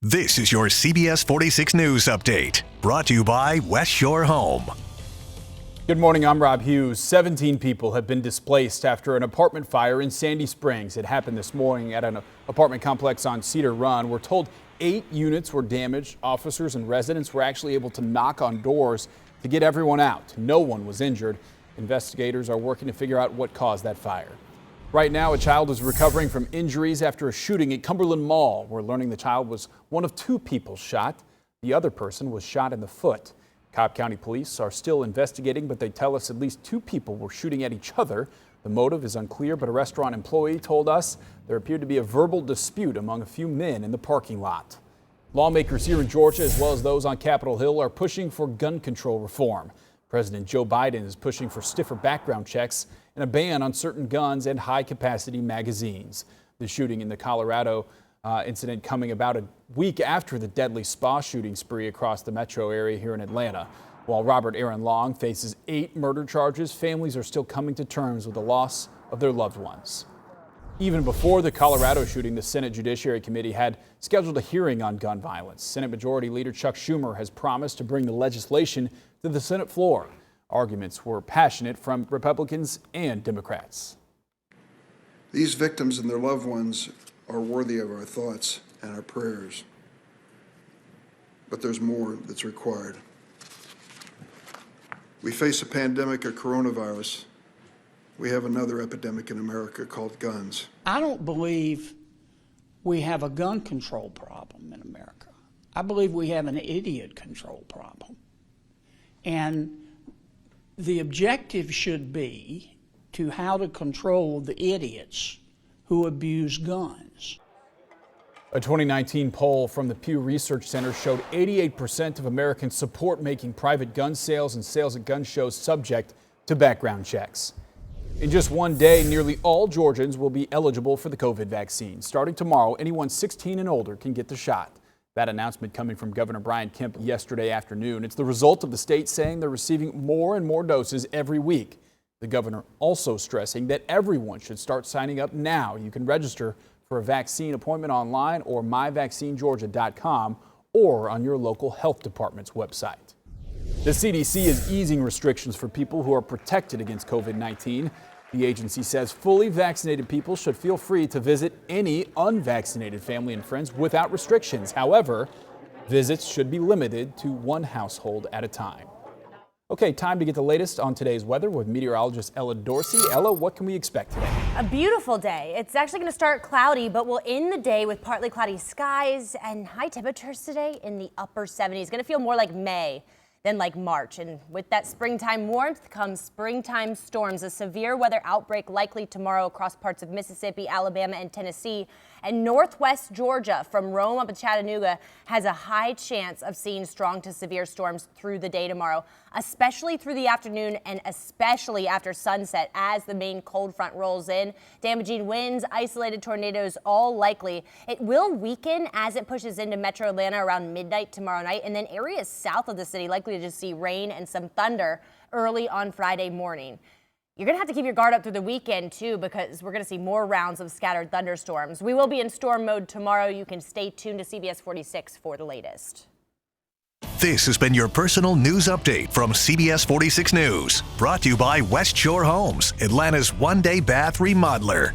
This is your CBS 46 News Update, brought to you by West Shore Home. Good morning, I'm Rob Hughes. 17 people have been displaced after an apartment fire in Sandy Springs. It happened this morning at an apartment complex on Cedar Run. We're told 8 units were damaged. Officers and residents were actually able to knock on doors to get everyone out. No one was injured. Investigators are working to figure out what caused that fire. Right now, a child is recovering from injuries after a shooting at Cumberland Mall. We're learning the child was one of 2 people shot. The other person was shot in the foot. Cobb County Police are still investigating, but they tell us at least 2 people were shooting at each other. The motive is unclear, but a restaurant employee told us there appeared to be a verbal dispute among a few men in the parking lot. Lawmakers here in Georgia, as well as those on Capitol Hill, are pushing for gun control reform. President Joe Biden is pushing for stiffer background checks and a ban on certain guns and high-capacity magazines. The shooting in the Colorado incident coming about a week after the deadly spa shooting spree across the metro area here in Atlanta. While Robert Aaron Long faces 8 murder charges, families are still coming to terms with the loss of their loved ones. Even before the Colorado shooting, the Senate Judiciary Committee had scheduled a hearing on gun violence. Senate Majority Leader Chuck Schumer has promised to bring the legislation to the Senate floor. Arguments were passionate from Republicans and Democrats. These victims and their loved ones are worthy of our thoughts and our prayers. But there's more that's required. We face a pandemic of coronavirus. We have another epidemic in America called guns. I don't believe we have a gun control problem in America. I believe we have an idiot control problem. And the objective should be to how to control the idiots who abuse guns. A 2019 poll from the Pew Research Center showed 88% of Americans support making private gun sales and sales at gun shows subject to background checks. In just one day, nearly all Georgians will be eligible for the COVID vaccine. Starting tomorrow, anyone 16 and older can get the shot. That announcement coming from Governor Brian Kemp yesterday afternoon. It's the result of the state saying they're receiving more and more doses every week. The governor also stressing that everyone should start signing up now. You can register for a vaccine appointment online or myvaccinegeorgia.com or on your local health department's website. The CDC is easing restrictions for people who are protected against COVID-19. The agency says fully vaccinated people should feel free to visit any unvaccinated family and friends without restrictions. However, visits should be limited to 1 household at a time. Okay, time to get the latest on today's weather with meteorologist Ella Dorsey. Ella, what can we expect today? A beautiful day. It's actually going to start cloudy, but we'll end the day with partly cloudy skies and high temperatures today in the upper 70s. Going to feel more like May than like March. And with that springtime warmth comes springtime storms. A severe weather outbreak likely tomorrow across parts of Mississippi, Alabama, and Tennessee. And northwest Georgia from Rome up to Chattanooga has a high chance of seeing strong to severe storms through the day tomorrow, especially through the afternoon and especially after sunset as the main cold front rolls in. Damaging winds, isolated tornadoes, all likely. It will weaken as it pushes into metro Atlanta around midnight tomorrow night, and then areas south of the city likely to just see rain and some thunder early on Friday morning. You're going to have to keep your guard up through the weekend, too, because we're going to see more rounds of scattered thunderstorms. We will be in storm mode tomorrow. You can stay tuned to CBS 46 for the latest. This has been your personal news update from CBS 46 News, brought to you by West Shore Homes, Atlanta's one-day bath remodeler.